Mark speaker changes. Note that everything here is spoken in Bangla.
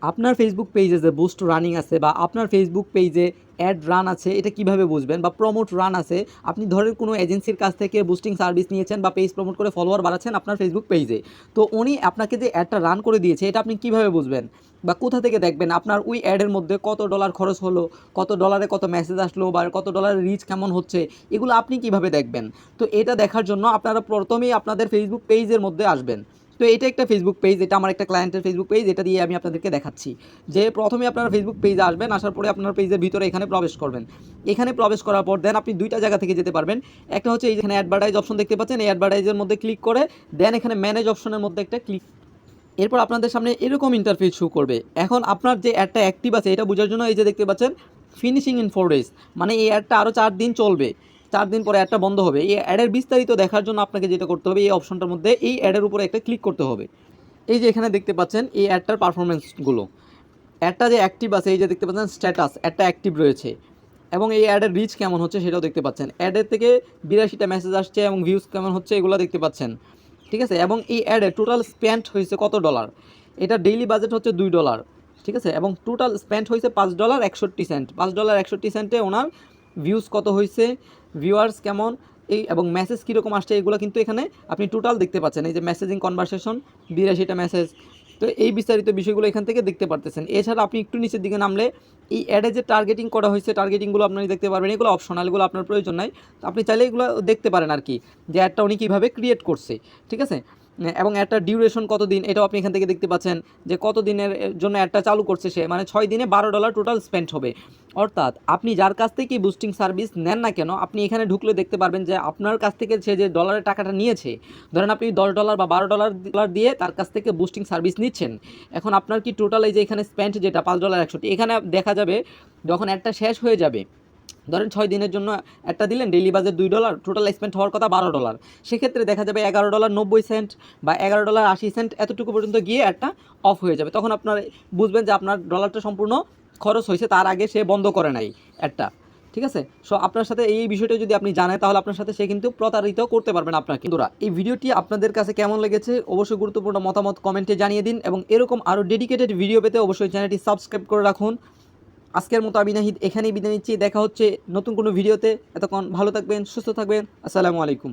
Speaker 1: আপনার ফেসবুক পেজে যে বুস্ট রানিং আছে বা আপনার ফেসবুক পেজে অ্যাড রান আছে এটা কিভাবে বুঝবেন, বা প্রমোট রান আছে, আপনি ধরেন কোনো এজেন্সির কাছ থেকে বুস্টিং সার্ভিস নিয়েছেন বা পেজ প্রমোট করে ফলোয়ার বাড়াচ্ছেন আপনার ফেসবুক পেজে, তো উনি আপনাকে যে অ্যাডটা রান করে দিয়েছে এটা আপনি কিভাবে বুঝবেন বা কোথা থেকে দেখবেন আপনার ওই অ্যাডের মধ্যে কত ডলার খরচ হলো, কত ডলারে কত মেসেজ আসলো বা কত ডলারের রিচ কেমন হচ্ছে, এগুলো আপনি কিভাবে দেখবেন? তো এটা দেখার জন্য আপনারা প্রথমেই আপনাদের ফেসবুক পেজের মধ্যে আসবেন। তো এটা একটা ফেসবুক পেজ, এটা আমার একটা ক্লায়েন্টের ফেসবুক পেজ, এটা দিয়ে আমি আপনাদেরকে দেখাচ্ছি যে প্রথমে আপনারা ফেসবুক পেজে আসবেন, আসার পরে আপনার পেজের ভিতরে এখানে প্রবেশ করবেন। এখানে প্রবেশ করার পর দেন আপনি দুইটা জায়গা থেকে যেতে পারবেন। একটা হচ্ছে এইখানে অ্যাডভার্টাইজ অপশন দেখতে পাচ্ছেন, এই অ্যাডভার্টাইজের মধ্যে ক্লিক করে দেন এখানে ম্যানেজ অপশনের মধ্যে একটা ক্লিক, এরপর আপনাদের সামনে এরকম ইন্টারফেস শো করবে। এখন আপনার যে অ্যাডটা অ্যাক্টিভ আছে এটা বোঝার জন্য এই যে দেখতে পাচ্ছেন ফিনিশিং ইন 4 ডেজ, মানে এই অ্যাডটা আরও 4 দিন চলবে, 4 দিন পরে অ্যাডটা বন্ধ হবে। এই অ্যাডের বিস্তারিত দেখার জন্য আপনাকে যেটা করতে হবে এই অপশনটার মধ্যে এই অ্যাডের উপরে একটা ক্লিক করতে হবে। এই যে এখানে দেখতে পাচ্ছেন এই অ্যাডটার পারফরমেন্সগুলো, অ্যাডটা যে অ্যাক্টিভ আছে এই যে দেখতে পাচ্ছেন স্ট্যাটাস অ্যাডটা অ্যাক্টিভ রয়েছে, এবং এই অ্যাডের রিচ কেমন হচ্ছে সেটাও দেখতে পাচ্ছেন। অ্যাডের থেকে 82টা মেসেজ আসছে এবং ভিউজ কেমন হচ্ছে এগুলো দেখতে পাচ্ছেন, ঠিক আছে। এবং এই অ্যাডে টোটাল স্পেন্ড হয়েছে কত ডলার, এটা ডেইলি বাজেট হচ্ছে $2, ঠিক আছে। এবং টোটাল স্পেন্ড হয়েছে $5.61, $5.61 ওনার ভিউজ কত হয়েছে, ভিউয়ার্স কেমন, এই এবং মেসেজ কীরকম আসছে এগুলো কিন্তু এখানে আপনি টোটাল দেখতে পাচ্ছেন। এই যে মেসেজিং কনভারসেশন 82টা মেসেজ, তো এই বিস্তারিত বিষয়গুলো এখান থেকে দেখতে পারতেছেন। এছাড়া আপনি একটু নিচের দিকে নামলে এই অ্যাডে যে টার্গেটিং করা হয়েছে টার্গেটিংগুলো আপনি দেখতে পারবেন, এগুলো অপশনাল, এগুলো আপনার প্রয়োজন নাই। তো আপনি চাইলে এগুলো দেখতে পারেন আর কি, যে অ্যাডটা উনি কীভাবে ক্রিয়েট করছে, ঠিক আছে। এবং অ্যাডটার ডিউরেশন কত দিন এটাও আপনি এখান থেকে দেখতে পাচ্ছেন, যে কত দিনের জন্য অ্যাডটা চালু করছে সে, মানে 6 দিনে $12 টোটাল স্পেন্ড হবে। অর্থাৎ আপনি যার কাছ থেকে বুস্টিং সার্ভিস নেন না কেন, আপনি এখানে ঢুকলে দেখতে পারবেন যে আপনার কাছ থেকে সে যে ডলারের টাকাটা নিয়েছে, ধরেন আপনি $10 বা $12 দিয়ে তার কাছ থেকে বুস্টিং সার্ভিস নিচ্ছেন, এখন আপনার কি টোটাল এই যে এখানে স্পেন্ড যেটা $5.61, এখানে দেখা যাবে যখন অ্যাডটা শেষ হয়ে যাবে, ধরেন 6 দিনের জন্য একটা দিলেন, ডেইলি বাজেট $2, টোটাল স্পেন্ড হওয়ার কথা $12, সেক্ষেত্রে দেখা যাবে $11.90 বা $11.80 এতটুকু পর্যন্ত গিয়ে একটা অফ হয়ে যাবে। তখন আপনার বুঝবেন যে আপনার ডলারটা সম্পূর্ণ খরচ হয়েছে, তার আগে সে বন্ধ করে নাই একটা, ঠিক আছে। সো আপনার সাথে এই বিষয়টা যদি আপনি জানেন তাহলে আপনার সাথে সে কিন্তু প্রতারিত করতে পারবেন আপনাকে। বন্ধুরা, এই ভিডিওটি আপনাদের কাছে কেমন লেগেছে অবশ্যই গুরুত্বপূর্ণ মতামত কমেন্টে জানিয়ে দিন, এবং এরকম আরও ডেডিকেটেড ভিডিও পেতে অবশ্যই চ্যানেলটি সাবস্ক্রাইব করে রাখুন। আজকের মতো আমি নাহিদ এখানেই বিদায় নিচ্ছি, দেখা হচ্ছে নতুন কোনো ভিডিওতে। এতক্ষণ ভালো থাকবেন, সুস্থ থাকবেন, আসসালামু আলাইকুম।